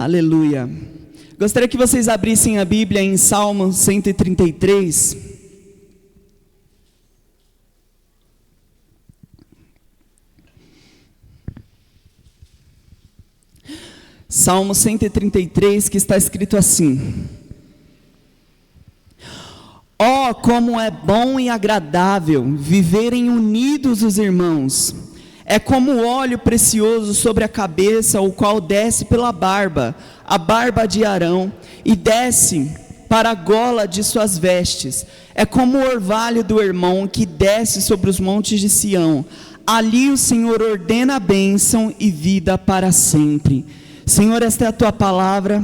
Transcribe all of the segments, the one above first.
Aleluia. Gostaria que vocês abrissem a Bíblia em Salmo 133. Salmo 133, que está escrito assim: ó, como é bom e agradável viverem unidos os irmãos. É como óleo precioso sobre a cabeça, o qual desce pela barba, a barba de Arão, e desce para a gola de suas vestes. É como o orvalho do Hermon, que desce sobre os montes de Sião. Ali o Senhor ordena a bênção e vida para sempre. Senhor, esta é a tua palavra.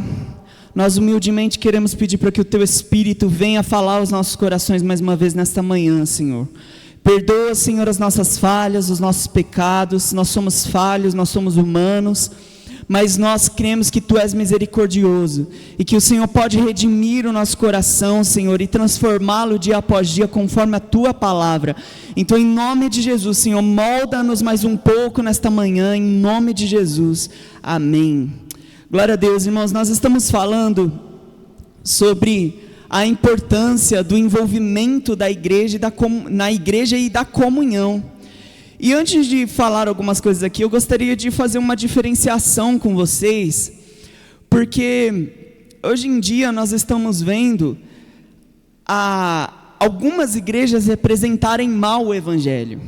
Nós humildemente queremos pedir para que o teu Espírito venha falar aos nossos corações mais uma vez nesta manhã, Senhor. Perdoa, Senhor, as nossas falhas, os nossos pecados. Nós somos falhos, nós somos humanos, mas nós cremos que tu és misericordioso e que o Senhor pode redimir o nosso coração, Senhor, e transformá-lo dia após dia conforme a tua palavra. Então, em nome de Jesus, Senhor, molda-nos mais um pouco nesta manhã, em nome de Jesus. Amém. Glória a Deus, irmãos. Nós estamos falando sobre a importância do envolvimento da igreja na igreja e da comunhão. E antes de falar algumas coisas aqui, eu gostaria de fazer uma diferenciação com vocês, porque hoje em dia nós estamos vendo algumas igrejas representarem mal o evangelho.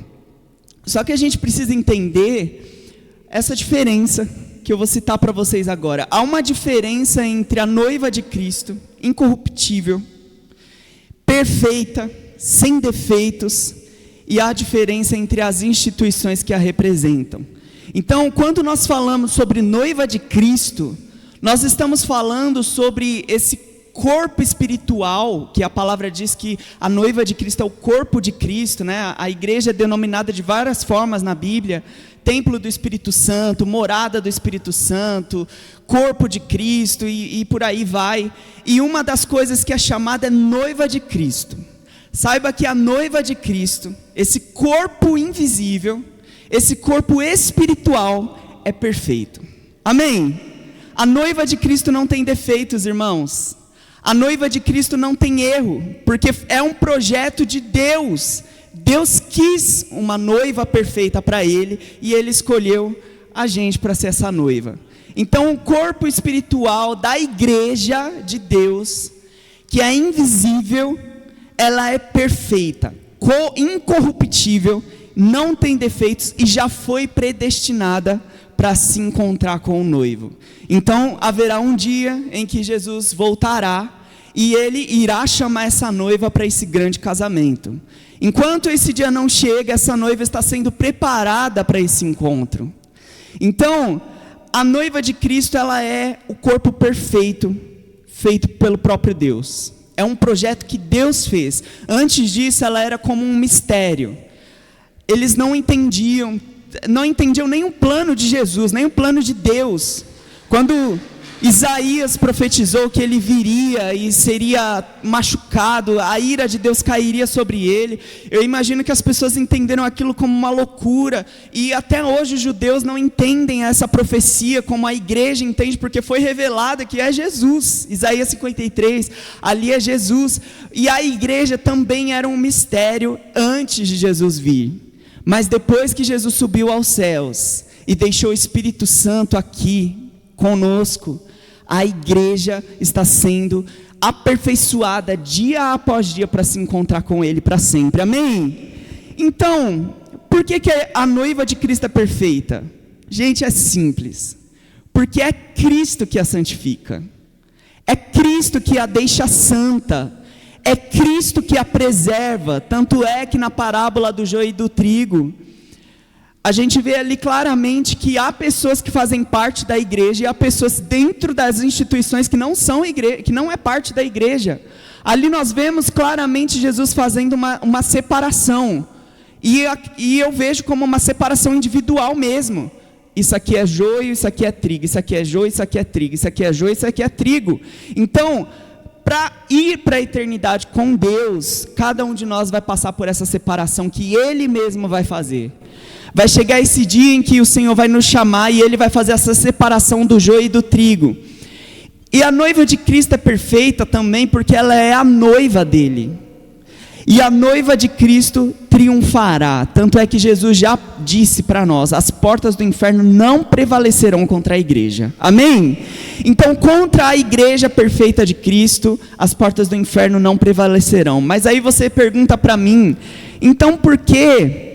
Só que a gente precisa entender essa diferença que eu vou citar para vocês agora. Há uma diferença entre a noiva de Cristo, incorruptível, perfeita, sem defeitos, e há diferença entre as instituições que a representam. Então, quando nós falamos sobre noiva de Cristo, nós estamos falando sobre esse corpo espiritual, que a palavra diz que a noiva de Cristo é o corpo de Cristo, né? A igreja é denominada de várias formas na Bíblia: templo do Espírito Santo, morada do Espírito Santo, corpo de Cristo e por aí vai. E uma das coisas que é chamada é noiva de Cristo. Saiba que a noiva de Cristo, esse corpo invisível, esse corpo espiritual é perfeito. Amém? A noiva de Cristo não tem defeitos, irmãos. A noiva de Cristo não tem erro, porque é um projeto de Deus. Deus quis uma noiva perfeita para Ele, e Ele escolheu a gente para ser essa noiva. Então, o corpo espiritual da igreja de Deus, que é invisível, ela é perfeita, incorruptível, não tem defeitos e já foi predestinada para se encontrar com o noivo. Então, haverá um dia em que Jesus voltará e Ele irá chamar essa noiva para esse grande casamento. Enquanto esse dia não chega, essa noiva está sendo preparada para esse encontro. Então, a noiva de Cristo, ela é o corpo perfeito, feito pelo próprio Deus. É um projeto que Deus fez. Antes disso, ela era como um mistério. Eles não entendiam nem o plano de Jesus, nem o plano de Deus. Quando Isaías profetizou que ele viria e seria machucado, a ira de Deus cairia sobre ele, eu imagino que as pessoas entenderam aquilo como uma loucura, e até hoje os judeus não entendem essa profecia como a igreja entende, porque foi revelada que é Jesus. Isaías 53, ali é Jesus, e a igreja também era um mistério antes de Jesus vir, mas depois que Jesus subiu aos céus e deixou o Espírito Santo aqui conosco, a igreja está sendo aperfeiçoada dia após dia para se encontrar com Ele para sempre. Amém? Então, por que a noiva de Cristo é perfeita? Gente, é simples. Porque é Cristo que a santifica. É Cristo que a deixa santa. É Cristo que a preserva. Tanto é que na parábola do joio e do trigo, a gente vê ali claramente que há pessoas que fazem parte da igreja e há pessoas dentro das instituições que não são igreja, que não é parte da igreja. Ali nós vemos claramente Jesus fazendo uma separação. E eu vejo como uma separação individual mesmo. Isso aqui é joio, isso aqui é trigo. Isso aqui é joio, isso aqui é trigo. Isso aqui é joio, isso aqui é trigo. Então, para ir para a eternidade com Deus, cada um de nós vai passar por essa separação que Ele mesmo vai fazer. Vai chegar esse dia em que o Senhor vai nos chamar e Ele vai fazer essa separação do joio e do trigo. E a noiva de Cristo é perfeita também porque ela é a noiva dele. E a noiva de Cristo triunfará. Tanto é que Jesus já disse para nós: as portas do inferno não prevalecerão contra a igreja. Amém? Então, contra a igreja perfeita de Cristo, as portas do inferno não prevalecerão. Mas aí você pergunta para mim: então por que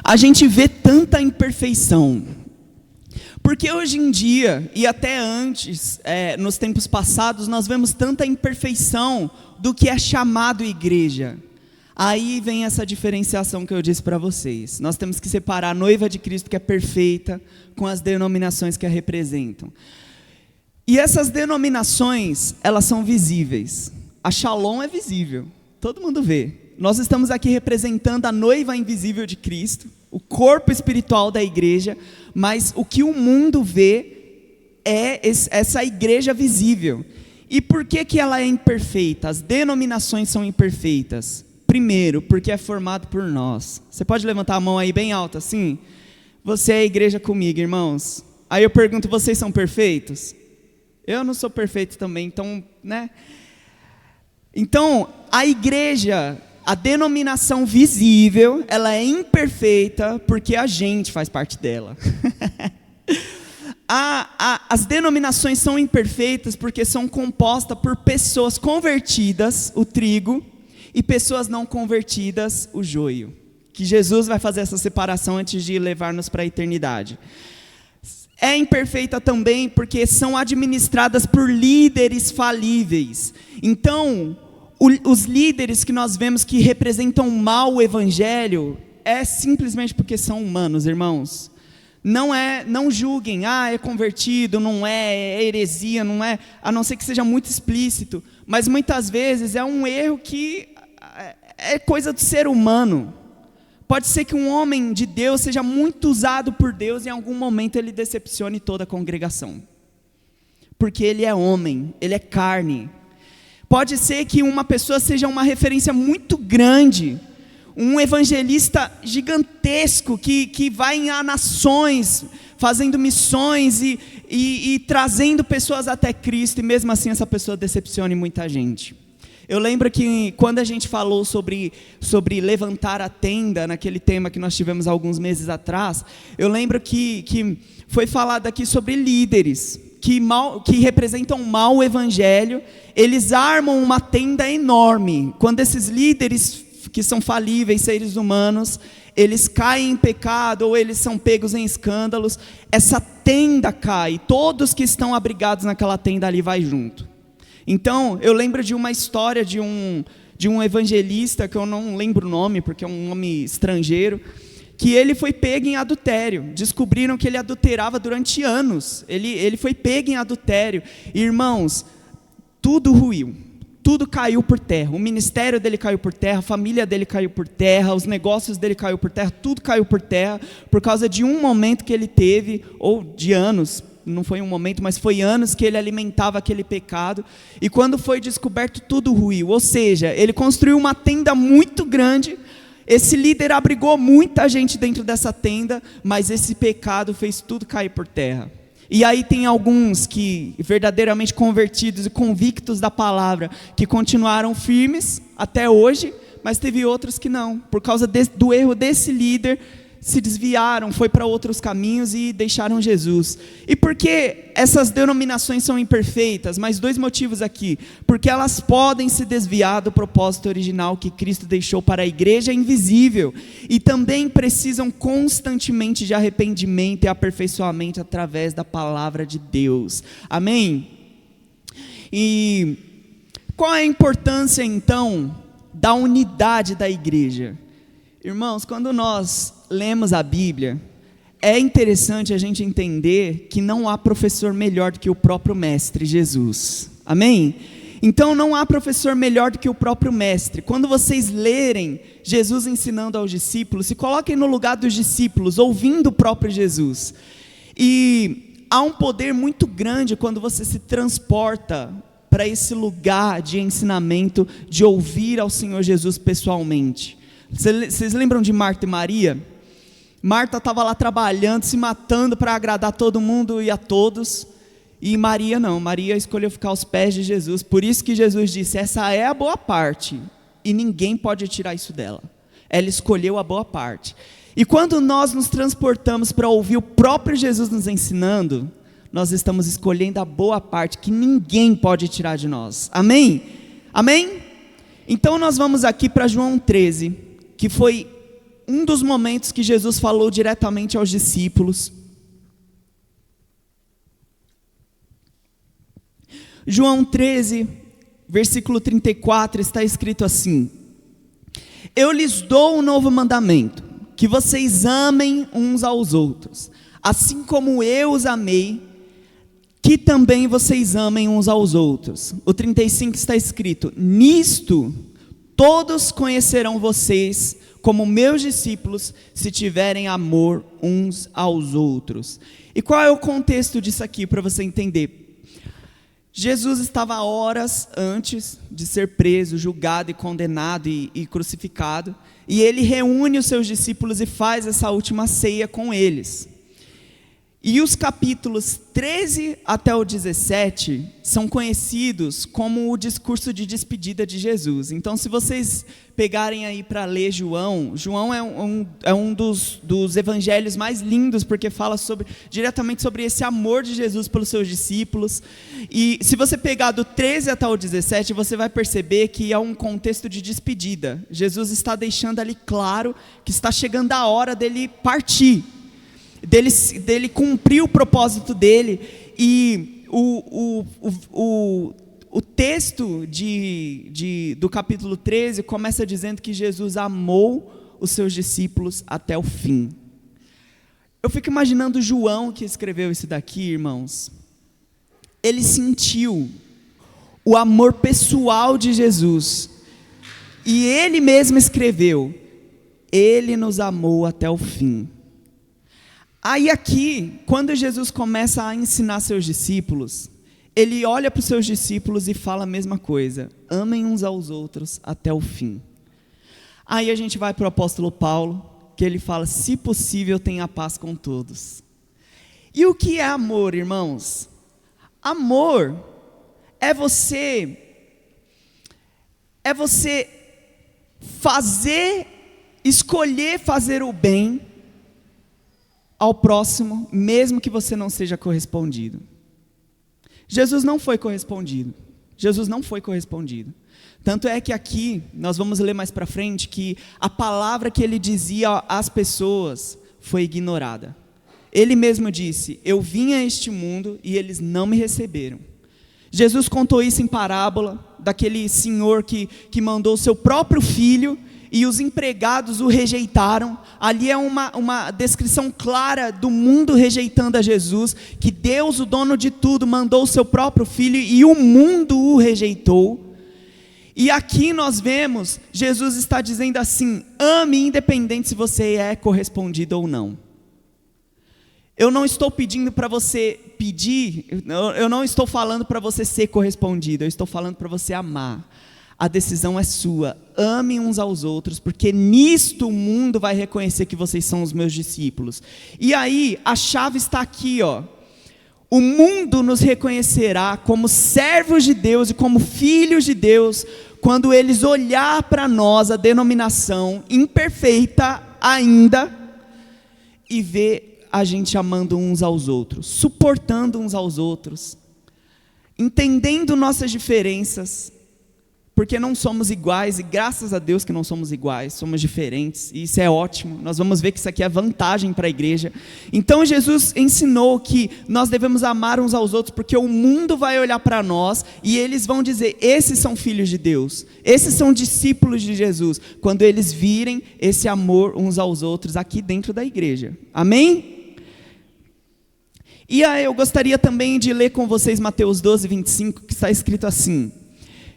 a gente vê tanta imperfeição? Porque hoje em dia, e até antes, nos tempos passados, nós vemos tanta imperfeição do que é chamado igreja. Aí vem essa diferenciação que eu disse para vocês. Nós temos que separar a noiva de Cristo, que é perfeita, com as denominações que a representam. E essas denominações, elas são visíveis. A Shalom é visível, todo mundo vê. Nós estamos aqui representando a noiva invisível de Cristo, o corpo espiritual da igreja, mas o que o mundo vê é essa igreja visível. E por que ela é imperfeita? As denominações são imperfeitas. Primeiro, porque é formado por nós. Você pode levantar a mão aí bem alta, assim? Você é a igreja comigo, irmãos. Aí eu pergunto: vocês são perfeitos? Eu não sou perfeito também, então, né? Então, a igreja, a denominação visível, ela é imperfeita porque a gente faz parte dela. As denominações são imperfeitas porque são compostas por pessoas convertidas, o trigo, e pessoas não convertidas, o joio. Que Jesus vai fazer essa separação antes de levar-nos para a eternidade. É imperfeita também porque são administradas por líderes falíveis. Então, os líderes que nós vemos que representam mal o evangelho, é simplesmente porque são humanos, irmãos. Não julguem: é convertido, não é heresia, não é, a não ser que seja muito explícito, mas muitas vezes é um erro que é coisa do ser humano. Pode ser que um homem de Deus seja muito usado por Deus e em algum momento ele decepcione toda a congregação, porque ele é homem, ele é carne. Pode ser que uma pessoa seja uma referência muito grande, um evangelista gigantesco que vai a nações, fazendo missões e trazendo pessoas até Cristo, e mesmo assim essa pessoa decepcione muita gente. Eu lembro que quando a gente falou sobre levantar a tenda, naquele tema que nós tivemos alguns meses atrás, eu lembro que foi falado aqui sobre líderes que representam mal o evangelho. Eles armam uma tenda enorme. Quando esses líderes que são falíveis, seres humanos, eles caem em pecado ou eles são pegos em escândalos, essa tenda cai, todos que estão abrigados naquela tenda ali vai junto. Então, eu lembro de uma história de um evangelista, que eu não lembro o nome, porque é um nome estrangeiro, que ele foi pego em adultério. Descobriram que ele adulterava durante anos. Ele foi pego em adultério. Irmãos, tudo ruiu, tudo caiu por terra. O ministério dele caiu por terra, a família dele caiu por terra, os negócios dele caiu por terra, tudo caiu por terra, por causa de um momento que ele teve, ou de anos. Não foi um momento, mas foi anos que ele alimentava aquele pecado, e quando foi descoberto, tudo ruiu. Ou seja, ele construiu uma tenda muito grande, esse líder abrigou muita gente dentro dessa tenda, mas esse pecado fez tudo cair por terra. E aí tem alguns que, verdadeiramente convertidos e convictos da palavra, que continuaram firmes até hoje, mas teve outros que não, por causa do erro desse líder, se desviaram, foi para outros caminhos e deixaram Jesus. E por que essas denominações são imperfeitas? Mais dois motivos aqui. Porque elas podem se desviar do propósito original que Cristo deixou para a igreja invisível, e também precisam constantemente de arrependimento e aperfeiçoamento através da palavra de Deus. Amém? E qual é a importância então da unidade da igreja? Irmãos, quando nós lemos a Bíblia, é interessante a gente entender que não há professor melhor do que o próprio Mestre Jesus. Amém? Então não há professor melhor do que o próprio Mestre. Quando vocês lerem Jesus ensinando aos discípulos, se coloquem no lugar dos discípulos, ouvindo o próprio Jesus. E há um poder muito grande quando você se transporta para esse lugar de ensinamento, de ouvir ao Senhor Jesus pessoalmente. Vocês lembram de Marta e Maria? Marta estava lá trabalhando, se matando para agradar todo mundo e a todos. E Maria não, Maria escolheu ficar aos pés de Jesus. Por isso que Jesus disse, essa é a boa parte, e ninguém pode tirar isso dela. Ela escolheu a boa parte. E quando nós nos transportamos para ouvir o próprio Jesus nos ensinando, nós estamos escolhendo a boa parte, que ninguém pode tirar de nós. Amém? Amém? Então nós vamos aqui para João 13, que foi um dos momentos que Jesus falou diretamente aos discípulos. João 13, versículo 34, está escrito assim: eu lhes dou um novo mandamento, que vocês amem uns aos outros, assim como eu os amei, que também vocês amem uns aos outros. O 35 está escrito: nisto todos conhecerão vocês como meus discípulos, se tiverem amor uns aos outros. E qual é o contexto disso aqui, para você entender? Jesus estava horas antes de ser preso, julgado e condenado e crucificado, e ele reúne os seus discípulos e faz essa última ceia com eles. E os capítulos 13 até o 17 são conhecidos como o discurso de despedida de Jesus. Então, se vocês pegarem aí para ler João é um dos evangelhos mais lindos, porque fala diretamente sobre esse amor de Jesus pelos seus discípulos. E se você pegar do 13 até o 17, você vai perceber que é um contexto de despedida. Jesus está deixando ali claro que está chegando a hora dele partir, dele cumprir o propósito dele. E o texto do capítulo 13 começa dizendo que Jesus amou os seus discípulos até o fim. Eu fico imaginando João, que escreveu isso daqui, irmãos. Ele sentiu o amor pessoal de Jesus, e ele mesmo escreveu: ele nos amou até o fim. Aí aqui, quando Jesus começa a ensinar seus discípulos, ele olha para os seus discípulos e fala a mesma coisa: amem uns aos outros até o fim. Aí a gente vai para o apóstolo Paulo, que ele fala: se possível, tenha paz com todos. E o que é amor, irmãos? Amor é você escolher fazer o bem ao próximo, mesmo que você não seja correspondido. Jesus não foi correspondido. Tanto é que aqui, nós vamos ler mais para frente, que a palavra que ele dizia às pessoas foi ignorada. Ele mesmo disse: eu vim a este mundo e eles não me receberam. Jesus contou isso em parábola, daquele senhor que mandou o seu próprio filho, e os empregados o rejeitaram. Ali é uma descrição clara do mundo rejeitando a Jesus, que Deus, o dono de tudo, mandou o seu próprio filho e o mundo o rejeitou. E aqui nós vemos, Jesus está dizendo assim: ame independente se você é correspondido ou não. Eu não estou pedindo para você pedir, eu não estou falando para você ser correspondido, eu estou falando para você amar. A decisão é sua. Ame uns aos outros, porque nisto o mundo vai reconhecer que vocês são os meus discípulos. E aí, a chave está aqui, ó. O mundo nos reconhecerá como servos de Deus e como filhos de Deus, quando eles olhar para nós, a denominação imperfeita ainda, e ver a gente amando uns aos outros, suportando uns aos outros, entendendo nossas diferenças, porque não somos iguais, e graças a Deus que não somos iguais, somos diferentes, e isso é ótimo. Nós vamos ver que isso aqui é vantagem para a igreja. Então Jesus ensinou que nós devemos amar uns aos outros, porque o mundo vai olhar para nós, e eles vão dizer: esses são filhos de Deus, esses são discípulos de Jesus, quando eles virem esse amor uns aos outros aqui dentro da igreja. Amém? E aí eu gostaria também de ler com vocês Mateus 12, 25, que está escrito assim: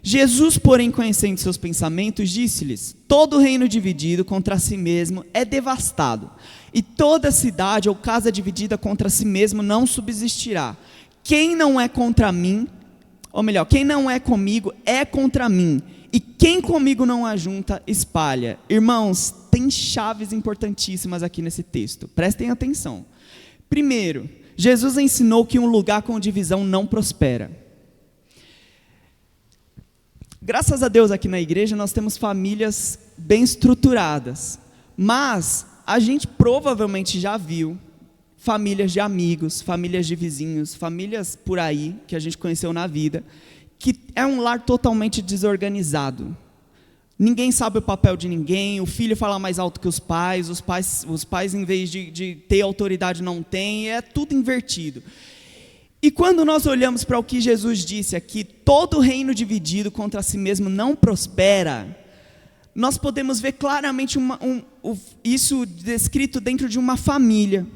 Jesus, porém, conhecendo seus pensamentos, disse-lhes: todo reino dividido contra si mesmo é devastado, e toda cidade ou casa dividida contra si mesmo não subsistirá. Quem não é contra mim, ou melhor, quem não é comigo é contra mim, e quem comigo não ajunta, espalha. Irmãos, tem chaves importantíssimas aqui nesse texto, prestem atenção. Primeiro, Jesus ensinou que um lugar com divisão não prospera. Graças a Deus aqui na igreja nós temos famílias bem estruturadas, mas a gente provavelmente já viu famílias de amigos, famílias de vizinhos, famílias por aí que a gente conheceu na vida, que é um lar totalmente desorganizado. Ninguém sabe o papel de ninguém, o filho fala mais alto que os pais em vez de ter autoridade não têm, é tudo invertido. E quando nós olhamos para o que Jesus disse aqui, todo reino dividido contra si mesmo não prospera, nós podemos ver claramente isso descrito dentro de uma família.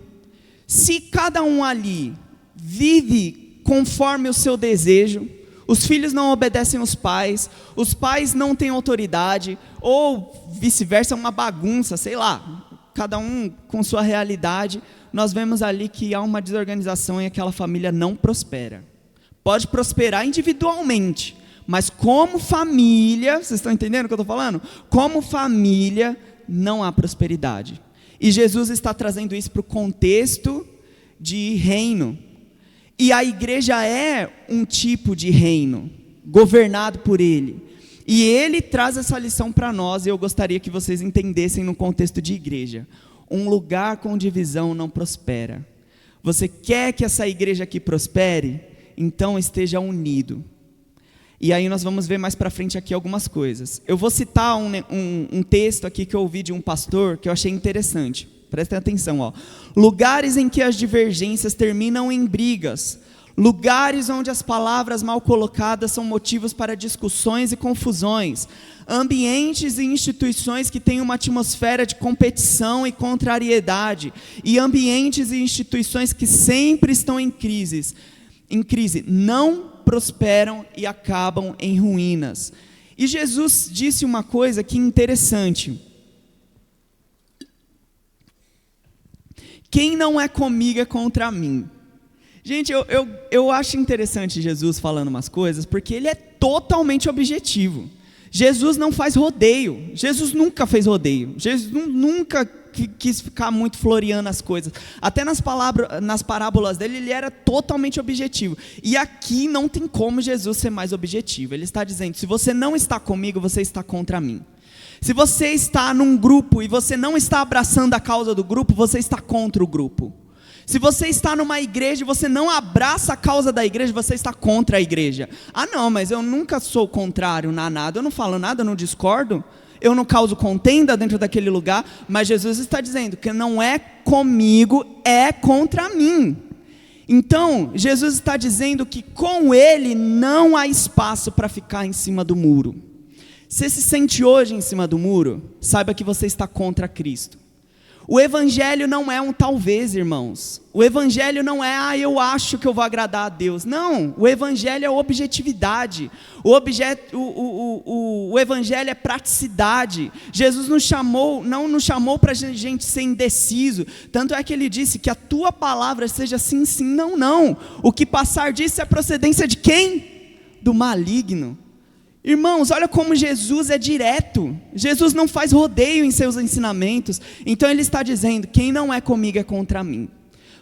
Se cada um ali vive conforme o seu desejo, os filhos não obedecem os pais não têm autoridade, ou vice-versa, uma bagunça, sei lá, cada um com sua realidade, nós vemos ali que há uma desorganização e aquela família não prospera. Pode prosperar individualmente, mas como família, vocês estão entendendo o que eu estou falando? Como família, não há prosperidade. E Jesus está trazendo isso para o contexto de reino. E a igreja é um tipo de reino, governado por Ele. E Ele traz essa lição para nós, e eu gostaria que vocês entendessem no contexto de igreja. Um lugar com divisão não prospera. Você quer que essa igreja aqui prospere? Então esteja unido. E aí nós vamos ver mais para frente aqui algumas coisas. Eu vou citar um texto aqui que eu ouvi de um pastor, que eu achei interessante. Prestem atenção, ó. Lugares em que as divergências terminam em brigas. Lugares onde as palavras mal colocadas são motivos para discussões e confusões. Ambientes e instituições que têm uma atmosfera de competição e contrariedade. E ambientes e instituições que sempre estão em crise, não prosperam e acabam em ruínas. E Jesus disse uma coisa que é interessante. Quem não é comigo é contra mim. Gente, eu acho interessante Jesus falando umas coisas, porque ele é totalmente objetivo. Jesus não faz rodeio. Jesus nunca fez rodeio. Jesus nunca quis ficar muito floreando as coisas. Até nas parábolas dele, ele era totalmente objetivo. E aqui não tem como Jesus ser mais objetivo. Ele está dizendo, se você não está comigo, você está contra mim. Se você está num grupo e você não está abraçando a causa do grupo, você está contra o grupo. Se você está numa igreja e você não abraça a causa da igreja, você está contra a igreja. Ah não, mas eu nunca sou contrário a nada, eu não falo nada, eu não discordo, eu não causo contenda dentro daquele lugar, mas Jesus está dizendo que não é comigo, é contra mim. Então, Jesus está dizendo que com Ele não há espaço para ficar em cima do muro. Você se sente hoje em cima do muro? Saiba que você está contra Cristo. O evangelho não é um talvez, irmãos. O evangelho não é, eu acho que eu vou agradar a Deus. Não, o evangelho é objetividade. O evangelho é praticidade. Jesus não nos chamou para a gente ser indeciso. Tanto é que ele disse que a tua palavra seja sim, sim, não, não. O que passar disso é procedência de quem? Do maligno. Irmãos, olha como Jesus é direto. Jesus não faz rodeio em seus ensinamentos. Então ele está dizendo, quem não é comigo é contra mim.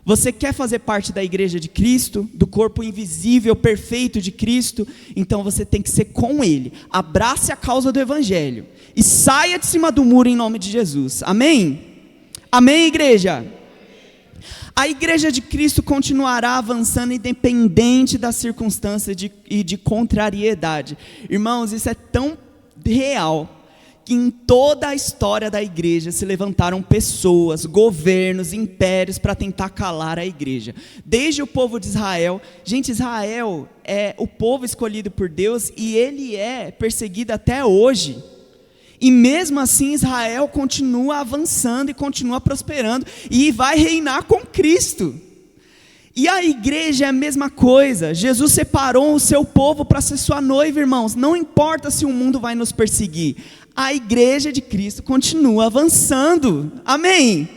Você quer fazer parte da igreja de Cristo, do corpo invisível, perfeito de Cristo? Então você tem que ser com Ele. Abrace a causa do evangelho e saia de cima do muro em nome de Jesus. Amém? Amém, igreja? A igreja de Cristo continuará avançando independente das circunstâncias e de contrariedade. Irmãos, isso é tão real que em toda a história da igreja se levantaram pessoas, governos, impérios para tentar calar a igreja. Desde o povo de Israel. Gente, Israel é o povo escolhido por Deus e ele é perseguido até hoje. E mesmo assim Israel continua avançando e continua prosperando e vai reinar com Cristo. E a igreja é a mesma coisa. Jesus separou o seu povo para ser sua noiva, irmãos. Não importa se o mundo vai nos perseguir. A igreja de Cristo continua avançando. Amém?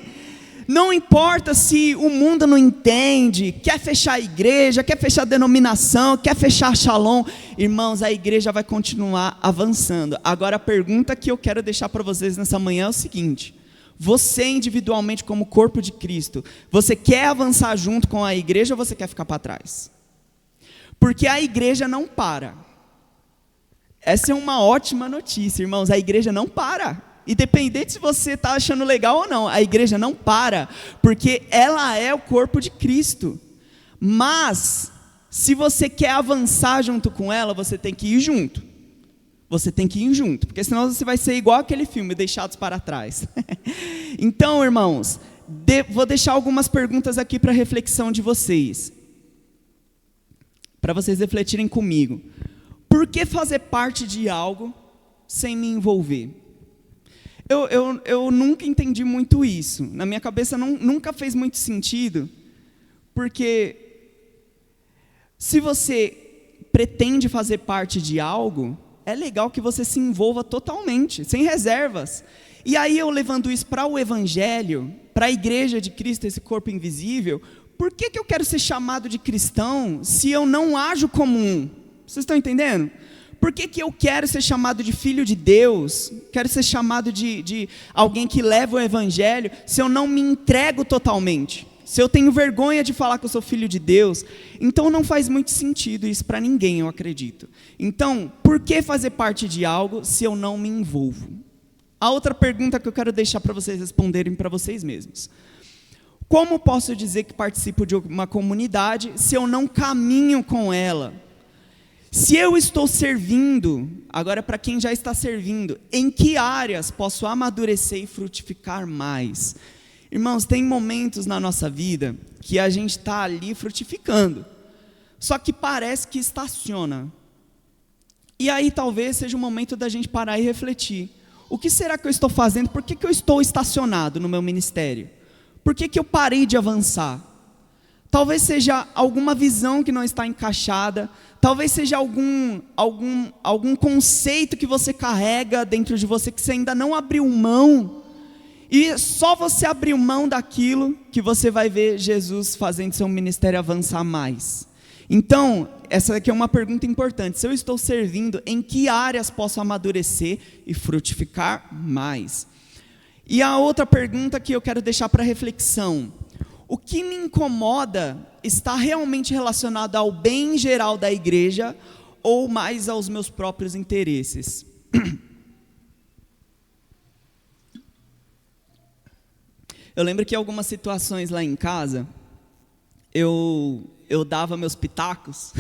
Não importa se o mundo não entende, quer fechar a igreja, quer fechar a denominação, quer fechar a Shalom. Irmãos, a igreja vai continuar avançando. Agora a pergunta que eu quero deixar para vocês nessa manhã é o seguinte: você individualmente como corpo de Cristo, você quer avançar junto com a igreja ou você quer ficar para trás? Porque a igreja não para. Essa é uma ótima notícia, irmãos, a igreja não para. Independente se você está achando legal ou não, a igreja não para, porque ela é o corpo de Cristo. Mas, se você quer avançar junto com ela, você tem que ir junto. Você tem que ir junto, porque senão você vai ser igual aquele filme, Deixados para Trás. Então, irmãos, vou deixar algumas perguntas aqui para reflexão de vocês. Para vocês refletirem comigo. Por que fazer parte de algo sem me envolver? Eu nunca entendi muito isso. Na minha cabeça nunca fez muito sentido. Porque se você pretende fazer parte de algo, é legal que você se envolva totalmente, sem reservas. E aí eu levando isso para o Evangelho, para a igreja de Cristo, esse corpo invisível, por que eu quero ser chamado de cristão se eu não ajo como um? Vocês estão entendendo? Por que eu quero ser chamado de filho de Deus, quero ser chamado de alguém que leva o Evangelho, se eu não me entrego totalmente? Se eu tenho vergonha de falar que eu sou filho de Deus, então não faz muito sentido isso para ninguém, eu acredito. Então, por que fazer parte de algo se eu não me envolvo? A outra pergunta que eu quero deixar para vocês responderem para vocês mesmos. Como posso dizer que participo de uma comunidade se eu não caminho com ela? Se eu estou servindo, agora para quem já está servindo, em que áreas posso amadurecer e frutificar mais? Irmãos, tem momentos na nossa vida que a gente está ali frutificando, só que parece que estaciona. E aí talvez seja o momento da gente parar e refletir. O que será que eu estou fazendo? Por que eu estou estacionado no meu ministério? Por que eu parei de avançar? Talvez seja alguma visão que não está encaixada, talvez seja algum conceito que você carrega dentro de você que você ainda não abriu mão, e só você abrir mão daquilo que você vai ver Jesus fazendo seu ministério avançar mais. Então, essa aqui é uma pergunta importante: se eu estou servindo, em que áreas posso amadurecer e frutificar mais? E a outra pergunta que eu quero deixar para reflexão: o que me incomoda está realmente relacionado ao bem geral da igreja ou mais aos meus próprios interesses? Eu lembro que em algumas situações lá em casa, eu dava meus pitacos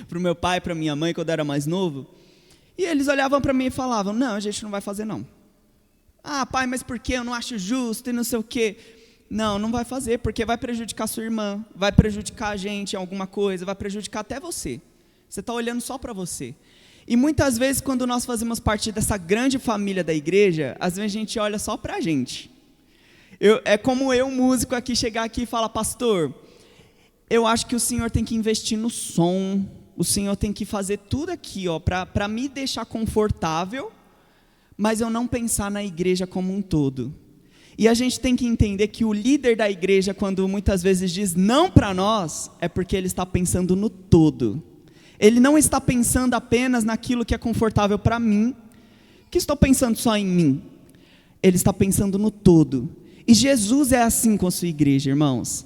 para o meu pai e para minha mãe quando eu era mais novo, e eles olhavam para mim e falavam: não, a gente não vai fazer não. Ah, pai, mas por que? Eu não acho justo e não sei o quê. Não vai fazer, porque vai prejudicar sua irmã, vai prejudicar a gente em alguma coisa, vai prejudicar até você. Você está olhando só para você. E muitas vezes, quando nós fazemos parte dessa grande família da igreja, às vezes a gente olha só para a gente. É como eu, músico, aqui chegar aqui e falar: pastor, eu acho que o senhor tem que investir no som, o senhor tem que fazer tudo aqui, para me deixar confortável, mas eu não pensar na igreja como um todo. E a gente tem que entender que o líder da igreja, quando muitas vezes diz não para nós, é porque ele está pensando no todo. Ele não está pensando apenas naquilo que é confortável para mim, que estou pensando só em mim. Ele está pensando no todo. E Jesus é assim com a sua igreja, irmãos.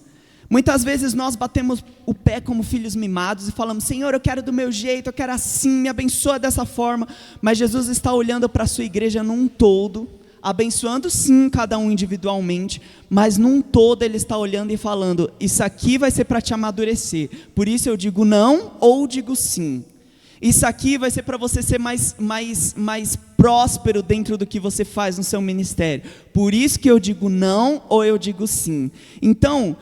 Muitas vezes nós batemos o pé como filhos mimados e falamos: Senhor, eu quero do meu jeito, eu quero assim, me abençoa dessa forma. Mas Jesus está olhando para a sua igreja num todo, abençoando sim cada um individualmente, mas num todo ele está olhando e falando: isso aqui vai ser para te amadurecer, por isso eu digo não ou digo sim. Isso aqui vai ser para você ser mais próspero dentro do que você faz no seu ministério, por isso que eu digo não ou eu digo sim. Então,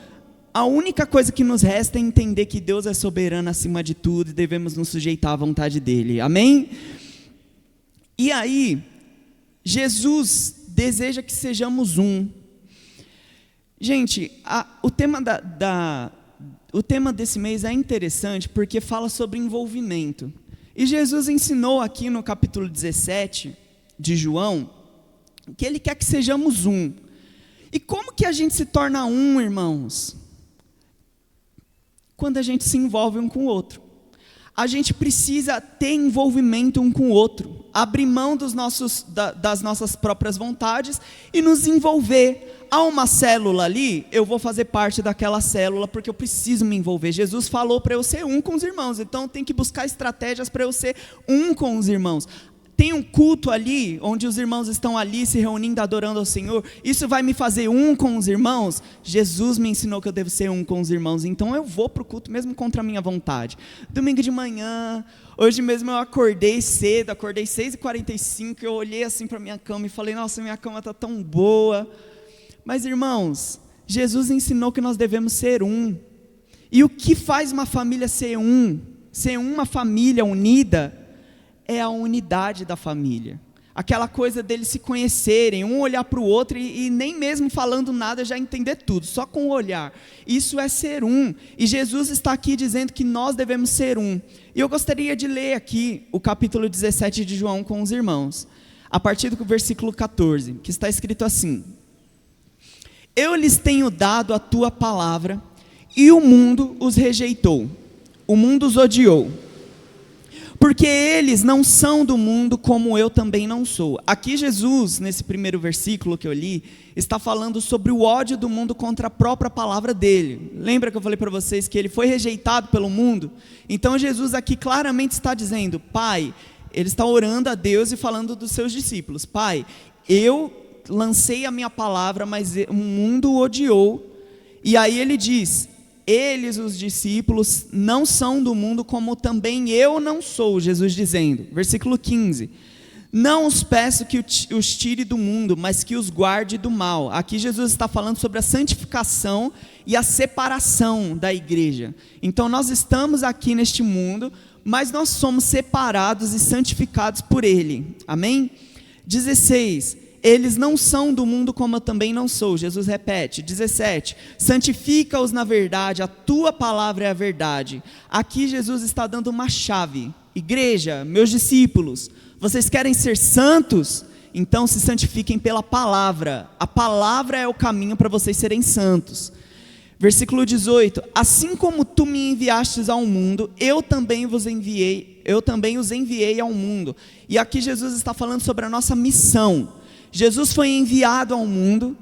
a única coisa que nos resta é entender que Deus é soberano acima de tudo e devemos nos sujeitar à vontade dele, amém? E aí, Jesus deseja que sejamos um. Gente, o tema desse mês é interessante porque fala sobre envolvimento. E Jesus ensinou aqui no capítulo 17 de João que Ele quer que sejamos um. E como que a gente se torna um, irmãos? Quando a gente se envolve um com o outro. A gente precisa ter envolvimento um com o outro, abrir mão das nossas próprias vontades e nos envolver. Há uma célula ali, eu vou fazer parte daquela célula porque eu preciso me envolver. Jesus falou para eu ser um com os irmãos, então eu tenho que buscar estratégias para eu ser um com os irmãos. Tem um culto ali, onde os irmãos estão ali se reunindo, adorando ao Senhor. Isso vai me fazer um com os irmãos? Jesus me ensinou que eu devo ser um com os irmãos. Então eu vou para o culto mesmo contra a minha vontade. Domingo de manhã, hoje mesmo eu acordei cedo, acordei 6h45. Eu olhei assim para a minha cama e falei, nossa, minha cama está tão boa. Mas irmãos, Jesus ensinou que nós devemos ser um. E o que faz uma família ser um? Ser uma família unida? É a unidade da família, aquela coisa deles se conhecerem, um olhar para o outro e nem mesmo falando nada já entender tudo, só com o olhar. Isso é ser um, e Jesus está aqui dizendo que nós devemos ser um. E eu gostaria de ler aqui o capítulo 17 de João com os irmãos, a partir do versículo 14, que está escrito assim: eu lhes tenho dado a tua palavra, e o mundo os rejeitou, o mundo os odiou, porque eles não são do mundo como eu também não sou. Aqui Jesus, nesse primeiro versículo que eu li, está falando sobre o ódio do mundo contra a própria palavra dele. Lembra que eu falei para vocês que ele foi rejeitado pelo mundo? Então Jesus aqui claramente está dizendo, Pai, ele está orando a Deus e falando dos seus discípulos, Pai, eu lancei a minha palavra, mas o mundo o odiou. E aí ele diz, eles, os discípulos, não são do mundo como também eu não sou, Jesus dizendo, versículo 15, não os peço que os tire do mundo, mas que os guarde do mal. Aqui Jesus está falando sobre a santificação e a separação da igreja. Então nós estamos aqui neste mundo, mas nós somos separados e santificados por Ele, amém? 16, eles não são do mundo como eu também não sou, Jesus repete. 17, santifica-os na verdade, a tua palavra é a verdade. Aqui Jesus está dando uma chave. Igreja, meus discípulos, vocês querem ser santos? Então se santifiquem pela palavra. A palavra é o caminho para vocês serem santos. Versículo 18, assim como tu me enviastes ao mundo, eu também os enviei ao mundo. E aqui Jesus está falando sobre a nossa missão. Jesus foi enviado ao mundo,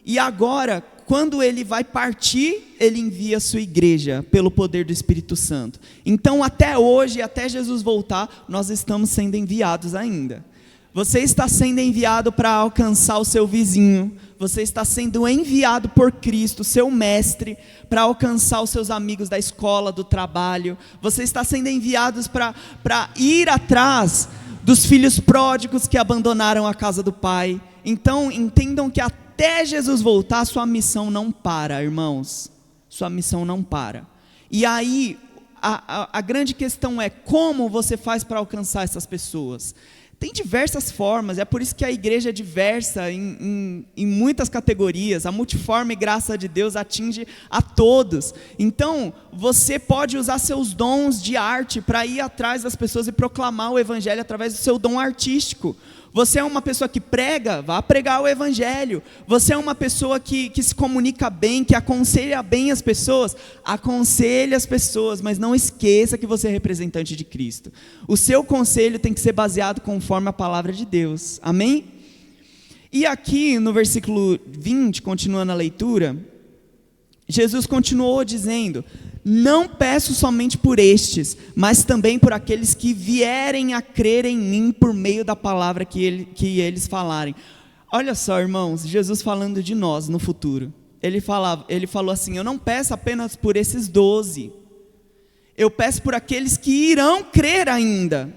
e agora, quando ele vai partir, ele envia a sua igreja, pelo poder do Espírito Santo. Então até hoje, até Jesus voltar, nós estamos sendo enviados ainda. Você está sendo enviado para alcançar o seu vizinho, você está sendo enviado por Cristo, seu mestre, para alcançar os seus amigos da escola, do trabalho. Você está sendo enviado para ir atrás dos filhos pródigos que abandonaram a casa do pai. Então entendam que até Jesus voltar, sua missão não para, irmãos, sua missão não para. E aí a grande questão é, como você faz para alcançar essas pessoas? Tem diversas formas, é por isso que a igreja é diversa em muitas categorias. A multiforme graça de Deus atinge a todos. Então, você pode usar seus dons de arte para ir atrás das pessoas e proclamar o evangelho através do seu dom artístico. Você é uma pessoa que prega, vá pregar o evangelho. Você é uma pessoa que se comunica bem, que aconselha bem as pessoas, aconselhe as pessoas, mas não esqueça que você é representante de Cristo. O seu conselho tem que ser baseado conforme a palavra de Deus, amém? E aqui no versículo 20, continuando a leitura, Jesus continuou dizendo, não peço somente por estes, mas também por aqueles que vierem a crer em mim por meio da palavra que eles falarem. Olha só, irmãos, Jesus falando de nós no futuro. Ele falou assim, eu não peço apenas por esses 12, eu peço por aqueles que irão crer ainda.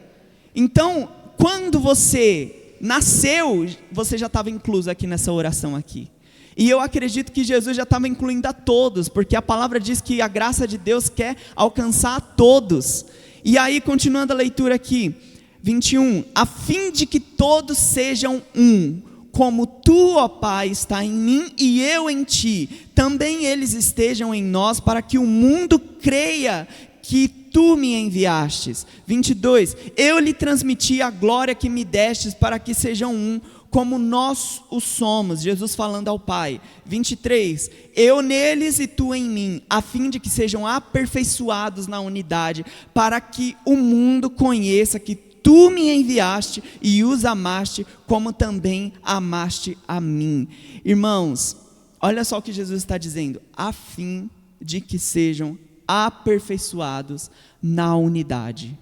Então, quando você nasceu, você já estava incluso aqui nessa oração aqui. E eu acredito que Jesus já estava incluindo a todos, porque a palavra diz que a graça de Deus quer alcançar a todos. E aí, continuando a leitura aqui, 21, a fim de que todos sejam um, como tu, ó Pai, está em mim e eu em ti, também eles estejam em nós, para que o mundo creia que tu me enviastes. 22, eu lhe transmiti a glória que me destes, para que sejam um, como nós o somos, Jesus falando ao Pai. 23, eu neles e tu em mim, a fim de que sejam aperfeiçoados na unidade, para que o mundo conheça que tu me enviaste e os amaste, como também amaste a mim. Irmãos, olha só o que Jesus está dizendo, a fim de que sejam aperfeiçoados na unidade.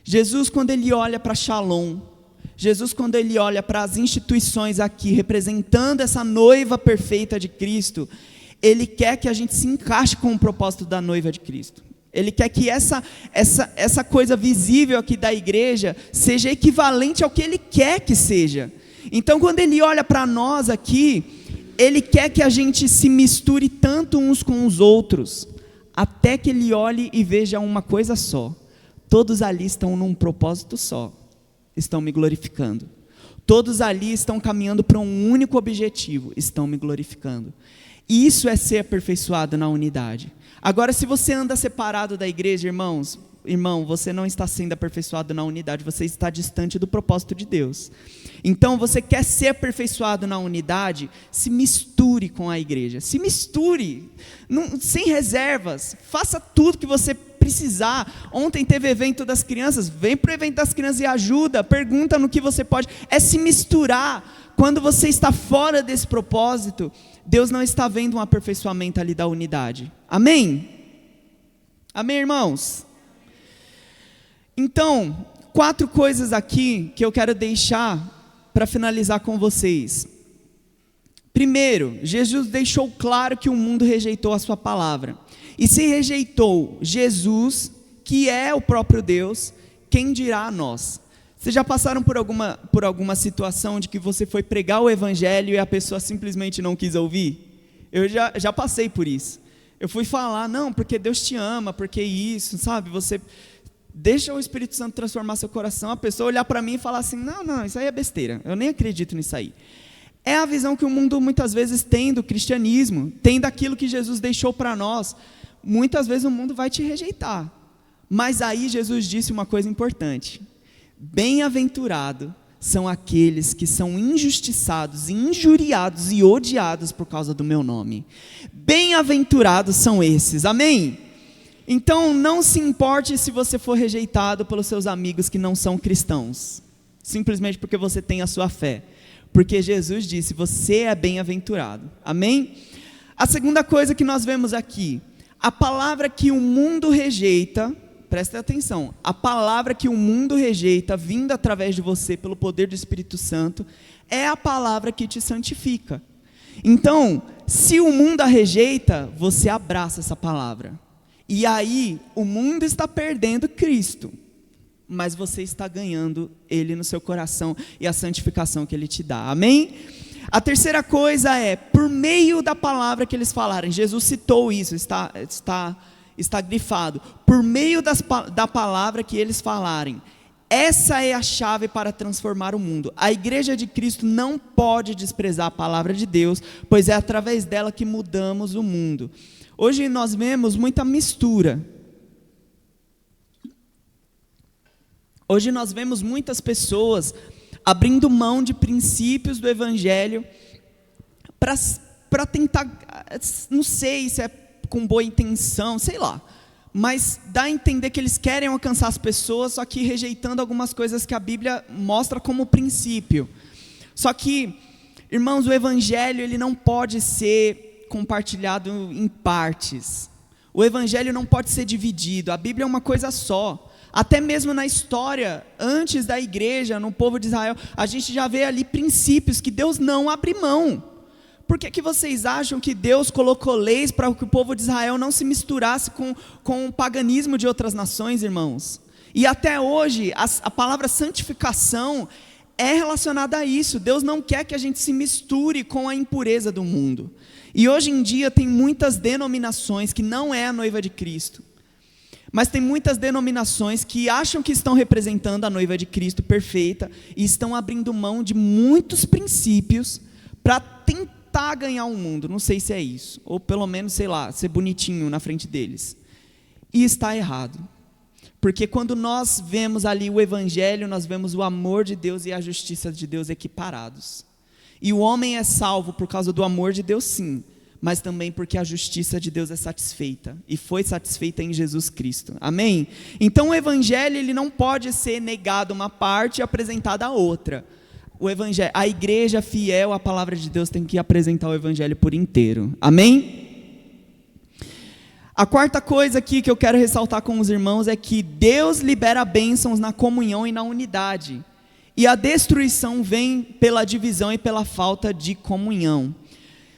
Jesus, quando ele olha para Shalom, Jesus, quando ele olha para as instituições aqui, representando essa noiva perfeita de Cristo, ele quer que a gente se encaixe com o propósito da noiva de Cristo. Ele quer que essa coisa visível aqui da igreja seja equivalente ao que ele quer que seja. Então, quando ele olha para nós aqui, ele quer que a gente se misture tanto uns com os outros, até que ele olhe e veja uma coisa só. Todos ali estão num propósito só, estão me glorificando. Todos ali estão caminhando para um único objetivo, estão me glorificando. E isso é ser aperfeiçoado na unidade. Agora, se você anda separado da igreja, irmão, você não está sendo aperfeiçoado na unidade, você está distante do propósito de Deus. Então, você quer ser aperfeiçoado na unidade, se misture com a igreja, se misture, sem reservas, faça tudo que você precisar. Ontem teve evento das crianças, vem para o evento das crianças e ajuda, pergunta no que você pode, é se misturar. Quando você está fora desse propósito, Deus não está vendo um aperfeiçoamento ali da unidade. Amém? Amém, irmãos? Então, 4 coisas aqui que eu quero deixar para finalizar com vocês. Primeiro, Jesus deixou claro que o mundo rejeitou a sua palavra. E se rejeitou Jesus, que é o próprio Deus, quem dirá a nós? Vocês já passaram por alguma situação de que você foi pregar o evangelho e a pessoa simplesmente não quis ouvir? Eu já passei por isso. Eu fui falar, não, porque Deus te ama, porque isso, sabe? Você deixa o Espírito Santo transformar seu coração, a pessoa olhar para mim e falar assim, não, isso aí é besteira, eu nem acredito nisso aí. É a visão que o mundo muitas vezes tem do cristianismo, tem daquilo que Jesus deixou para nós. Muitas vezes o mundo vai te rejeitar. Mas aí Jesus disse uma coisa importante. Bem-aventurado são aqueles que são injustiçados, injuriados e odiados por causa do meu nome. Bem-aventurados são esses, amém? Então não se importe se você for rejeitado pelos seus amigos que não são cristãos, simplesmente porque você tem a sua fé, porque Jesus disse, você é bem-aventurado, amém? A segunda coisa que nós vemos aqui, a palavra que o mundo rejeita, presta atenção, a palavra que o mundo rejeita, vinda através de você pelo poder do Espírito Santo, é a palavra que te santifica. Então, se o mundo a rejeita, você abraça essa palavra. E aí, o mundo está perdendo Cristo, mas você está ganhando Ele no seu coração e a santificação que Ele te dá. Amém? A terceira coisa é, por meio da palavra que eles falarem, Jesus citou isso, está grifado, por meio da palavra que eles falarem, essa é a chave para transformar o mundo. A igreja de Cristo não pode desprezar a palavra de Deus, pois é através dela que mudamos o mundo. Hoje nós vemos muita mistura. Hoje nós vemos muitas pessoas abrindo mão de princípios do evangelho para tentar, não sei se é com boa intenção, sei lá, mas dá a entender que eles querem alcançar as pessoas, só que rejeitando algumas coisas que a Bíblia mostra como princípio. Só que, irmãos, o evangelho ele não pode ser compartilhado em partes. O evangelho não pode ser dividido. A Bíblia é uma coisa só. Até mesmo na história, antes da igreja, no povo de Israel, a gente já vê ali princípios que Deus não abre mão. Por que vocês acham que Deus colocou leis para que o povo de Israel não se misturasse com o paganismo de outras nações, irmãos? E até hoje, a palavra santificação é relacionada a isso. Deus não quer que a gente se misture com a impureza do mundo. E hoje em dia tem muitas denominações que não é a noiva de Cristo. Mas tem muitas denominações que acham que estão representando a noiva de Cristo perfeita e estão abrindo mão de muitos princípios para tentar ganhar o mundo. Não sei se é isso, ou pelo menos, sei lá, ser bonitinho na frente deles. E está errado. Porque quando nós vemos ali o Evangelho, nós vemos o amor de Deus e a justiça de Deus equiparados. E o homem é salvo por causa do amor de Deus, sim, mas também porque a justiça de Deus é satisfeita, e foi satisfeita em Jesus Cristo. Amém? Então o Evangelho, ele não pode ser negado uma parte e apresentada a outra. O Evangelho, a igreja fiel à palavra de Deus tem que apresentar o Evangelho por inteiro. Amém? A quarta coisa aqui que eu quero ressaltar com os irmãos é que Deus libera bênçãos na comunhão e na unidade. E a destruição vem pela divisão e pela falta de comunhão.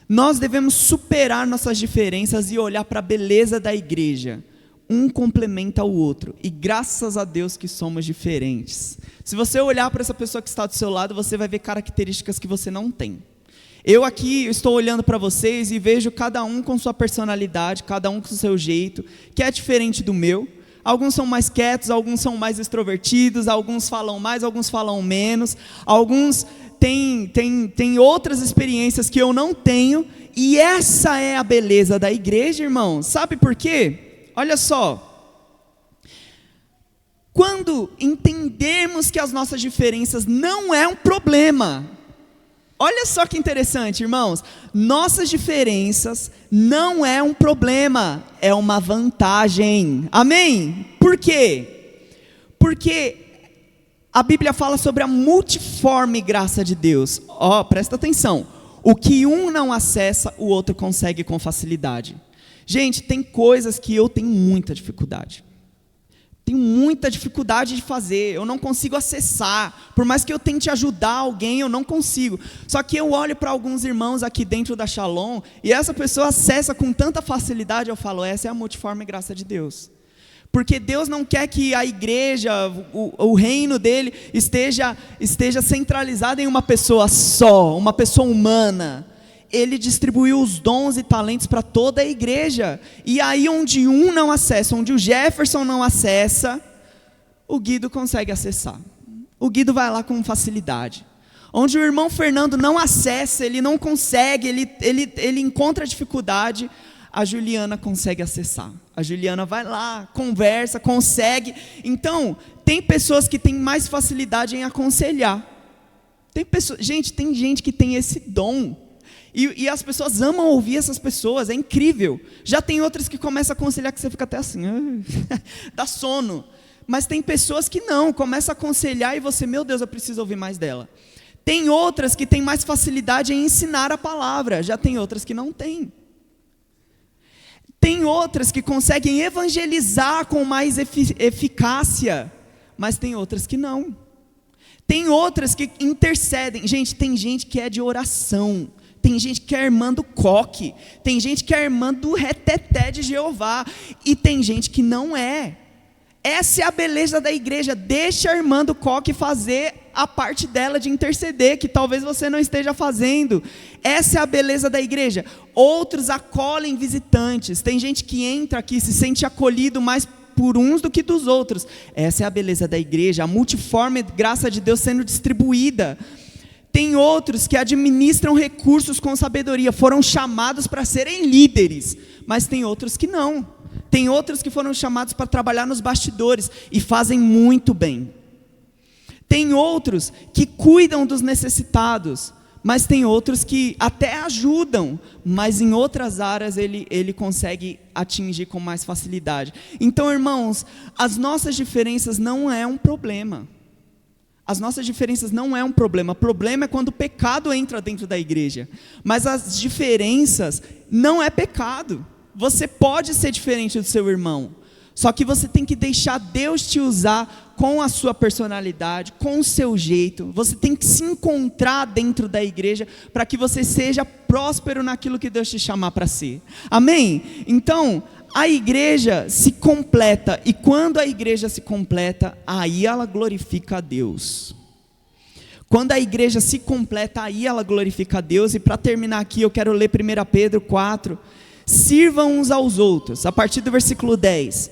Nós devemos superar nossas diferenças e olhar para a beleza da igreja. Um complementa o outro. E graças a Deus que somos diferentes. Se você olhar para essa pessoa que está do seu lado, você vai ver características que você não tem. Eu aqui estou olhando para vocês e vejo cada um com sua personalidade, cada um com o seu jeito, que é diferente do meu. Alguns são mais quietos, alguns são mais extrovertidos, alguns falam mais, alguns falam menos, alguns têm outras experiências que eu não tenho, e essa é a beleza da igreja, irmão. Sabe por quê? Olha só, quando entendermos que as nossas diferenças não é um problema, olha só que interessante, irmãos, nossas diferenças não é um problema, é uma vantagem. Amém? Por quê? Porque a Bíblia fala sobre a multiforme graça de Deus. Presta atenção, o que um não acessa, o outro consegue com facilidade. Gente, tem coisas que eu tenho muita dificuldade. Tenho muita dificuldade de fazer, eu não consigo acessar, por mais que eu tente ajudar alguém, eu não consigo. Só que eu olho para alguns irmãos aqui dentro da Shalom, e essa pessoa acessa com tanta facilidade, eu falo, essa é a multiforme graça de Deus. Porque Deus não quer que a igreja, o reino dele esteja centralizado em uma pessoa só, uma pessoa humana. Ele distribuiu os dons e talentos para toda a igreja. E aí onde um não acessa, onde o Jefferson não acessa, o Guido consegue acessar. O Guido vai lá com facilidade. Onde o irmão Fernando não acessa, ele não consegue, ele encontra dificuldade, a Juliana consegue acessar. A Juliana vai lá, conversa, consegue. Então, tem pessoas que têm mais facilidade em aconselhar. Gente, tem gente que tem esse dom. E as pessoas amam ouvir essas pessoas, é incrível. Já tem outras que começam a aconselhar que você fica até assim, dá sono. Mas tem pessoas que não, começam a aconselhar e você, meu Deus, eu preciso ouvir mais dela. Tem outras que têm mais facilidade em ensinar a palavra, já tem outras que não têm. Tem outras que conseguem evangelizar com mais eficácia, mas tem outras que não. Tem outras que intercedem. Gente, tem gente que é de oração. Tem gente que é irmã do coque, tem gente que é irmã do reteté de Jeová, e tem gente que não é. Essa é a beleza da igreja. Deixa a irmã do coque fazer a parte dela de interceder, que talvez você não esteja fazendo. Essa é a beleza da igreja. Outros acolhem visitantes, tem gente que entra aqui, se sente acolhido mais por uns do que dos outros. Essa é a beleza da igreja, a multiforme graça de Deus sendo distribuída. Tem outros que administram recursos com sabedoria, foram chamados para serem líderes, mas tem outros que não. Tem outros que foram chamados para trabalhar nos bastidores e fazem muito bem. Tem outros que cuidam dos necessitados, mas tem outros que até ajudam, mas em outras áreas ele consegue atingir com mais facilidade. Então, irmãos, as nossas diferenças não é um problema. As nossas diferenças não é um problema. O problema é quando o pecado entra dentro da igreja. Mas as diferenças não é pecado. Você pode ser diferente do seu irmão. Só que você tem que deixar Deus te usar com a sua personalidade, com o seu jeito. Você tem que se encontrar dentro da igreja para que você seja próspero naquilo que Deus te chamar para ser. Amém? Então, a igreja se completa, e quando a igreja se completa, aí ela glorifica a Deus. Quando a igreja se completa, aí ela glorifica a Deus. E para terminar aqui, eu quero ler 1 Pedro 4. Sirvam uns aos outros, a partir do versículo 10.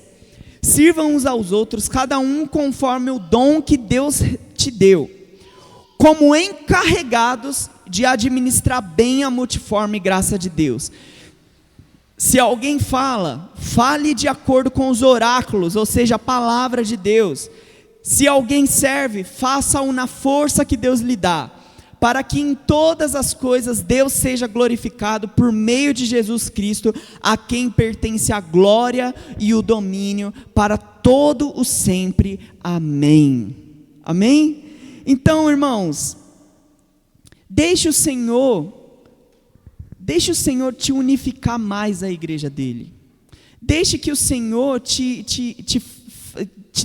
Sirvam uns aos outros, cada um conforme o dom que Deus te deu, como encarregados de administrar bem a multiforme graça de Deus. Se alguém fala, fale de acordo com os oráculos, ou seja, a palavra de Deus. Se alguém serve, faça-o na força que Deus lhe dá, para que em todas as coisas Deus seja glorificado por meio de Jesus Cristo, a quem pertence a glória e o domínio para todo o sempre. Amém. Amém? Então, irmãos, deixe o Senhor te unificar mais à igreja dele. Deixe que o Senhor te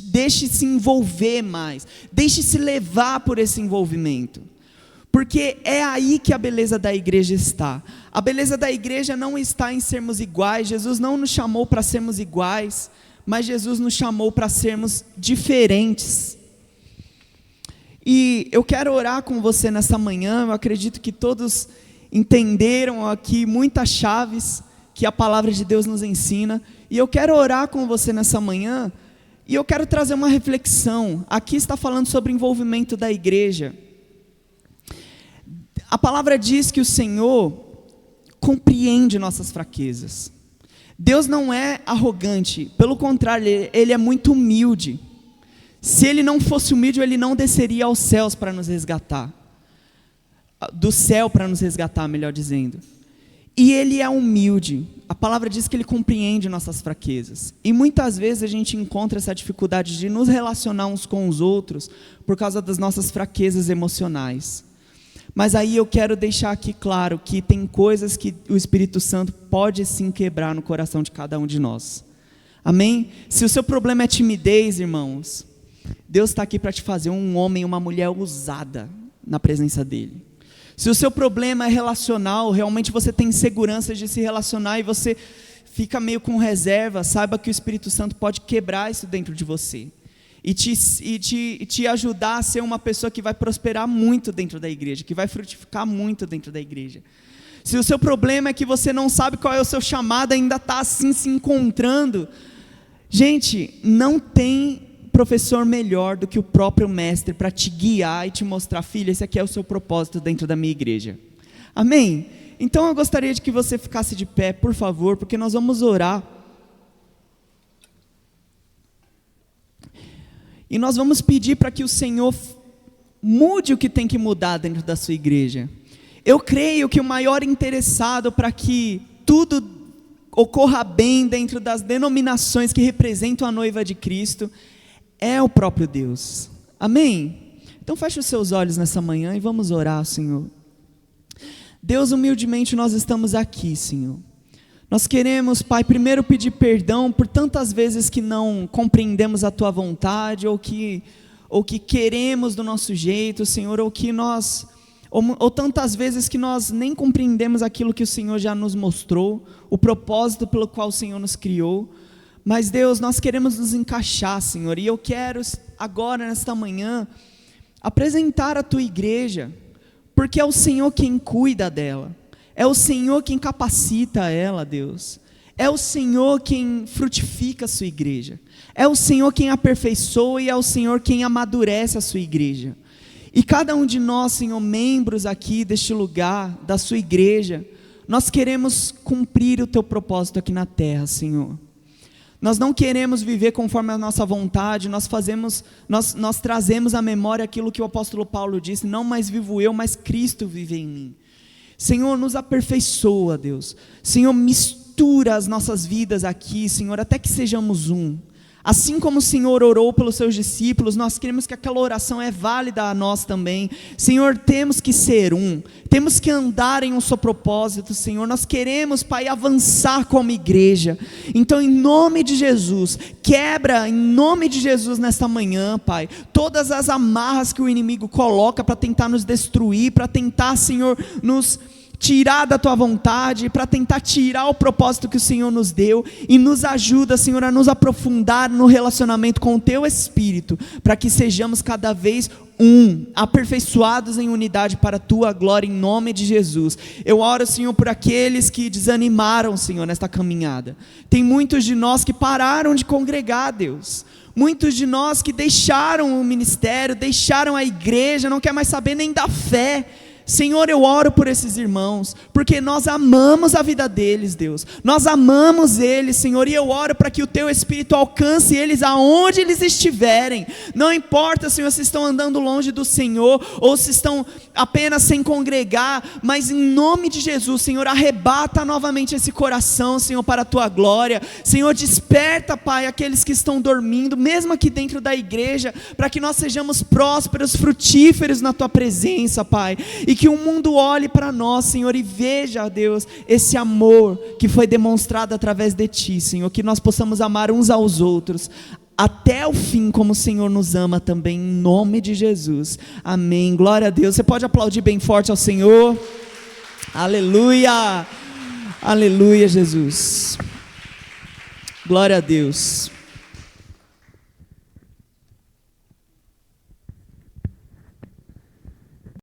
deixe se envolver mais. Deixe se levar por esse envolvimento. Porque é aí que a beleza da igreja está. A beleza da igreja não está em sermos iguais. Jesus não nos chamou para sermos iguais, mas Jesus nos chamou para sermos diferentes. E eu quero orar com você nessa manhã. Eu acredito que todos entenderam aqui muitas chaves que a palavra de Deus nos ensina, e eu quero orar com você nessa manhã, e eu quero trazer uma reflexão. Aqui está falando sobre o envolvimento da igreja. A palavra diz que o Senhor compreende nossas fraquezas. Deus não é arrogante, pelo contrário, Ele é muito humilde. Se Ele não fosse humilde, Ele não desceria aos céus para nos resgatar. Do céu para nos resgatar, melhor dizendo. E Ele é humilde. A palavra diz que Ele compreende nossas fraquezas. E muitas vezes a gente encontra essa dificuldade de nos relacionar uns com os outros por causa das nossas fraquezas emocionais. Mas aí eu quero deixar aqui claro que tem coisas que o Espírito Santo pode sim quebrar no coração de cada um de nós. Amém? Se o seu problema é timidez, irmãos, Deus está aqui para te fazer um homem, uma mulher ousada na presença dEle. Se o seu problema é relacional, realmente você tem insegurança de se relacionar e você fica meio com reserva, saiba que o Espírito Santo pode quebrar isso dentro de você. E te ajudar a ser uma pessoa que vai prosperar muito dentro da igreja, que vai frutificar muito dentro da igreja. Se o seu problema é que você não sabe qual é o seu chamado, ainda está assim se encontrando, gente, não tem professor melhor do que o próprio mestre para te guiar e te mostrar, filha, esse aqui é o seu propósito dentro da minha igreja. Amém? Então eu gostaria de que você ficasse de pé, por favor, porque nós vamos orar. E nós vamos pedir para que o Senhor mude o que tem que mudar dentro da sua igreja. Eu creio que o maior interessado para que tudo ocorra bem dentro das denominações que representam a noiva de Cristo é o próprio Deus. Amém? Então feche os seus olhos nessa manhã e vamos orar, Senhor. Deus, humildemente nós estamos aqui, Senhor. Nós queremos, Pai, primeiro pedir perdão por tantas vezes que não compreendemos a Tua vontade, ou que queremos do nosso jeito, Senhor, ou tantas vezes que nós nem compreendemos aquilo que o Senhor já nos mostrou, o propósito pelo qual o Senhor nos criou. Mas Deus, nós queremos nos encaixar, Senhor, e eu quero agora, nesta manhã, apresentar a Tua igreja, porque é o Senhor quem cuida dela. É o Senhor quem capacita ela, Deus. É o Senhor quem frutifica a sua igreja. É o Senhor quem aperfeiçoa e é o Senhor quem amadurece a sua igreja. E cada um de nós, Senhor, membros aqui deste lugar, da sua igreja, nós queremos cumprir o Teu propósito aqui na terra, Senhor. Nós não queremos viver conforme a nossa vontade, nós trazemos à memória aquilo que o apóstolo Paulo disse, não mais vivo eu, mas Cristo vive em mim. Senhor, nos aperfeiçoa, Deus. Senhor, mistura as nossas vidas aqui, Senhor, até que sejamos um. Assim como o Senhor orou pelos seus discípulos, nós queremos que aquela oração é válida a nós também. Senhor, temos que ser um, temos que andar em um só propósito, Senhor. Nós queremos, Pai, avançar como igreja. Então, em nome de Jesus, quebra, em nome de Jesus, nesta manhã, Pai, todas as amarras que o inimigo coloca para tentar nos destruir, para tentar, Senhor, nos tirar da Tua vontade, para tentar tirar o propósito que o Senhor nos deu, e nos ajuda, Senhor, a nos aprofundar no relacionamento com o Teu Espírito, para que sejamos cada vez aperfeiçoados em unidade para a Tua glória, em nome de Jesus. Eu oro, Senhor, por aqueles que desanimaram, Senhor, nesta caminhada. Tem muitos de nós que pararam de congregar, Deus. Muitos de nós que deixaram o ministério, deixaram a igreja, não quer mais saber nem da fé. Senhor, eu oro por esses irmãos, porque nós amamos a vida deles, Deus. Nós amamos eles, Senhor, e eu oro para que o Teu Espírito alcance eles aonde eles estiverem. Não importa, Senhor, se estão andando longe do Senhor, ou se estão apenas sem congregar, mas em nome de Jesus, Senhor, arrebata novamente esse coração, Senhor, para a Tua glória. Senhor, desperta, Pai, aqueles que estão dormindo, mesmo aqui dentro da igreja, para que nós sejamos prósperos, frutíferos na Tua presença, Pai. E que o mundo olhe para nós, Senhor, e veja, Deus, esse amor que foi demonstrado através de Ti, Senhor, que nós possamos amar uns aos outros, até o fim, como o Senhor nos ama também, em nome de Jesus, amém, glória a Deus. Você pode aplaudir bem forte ao Senhor, aleluia, aleluia, Jesus, glória a Deus.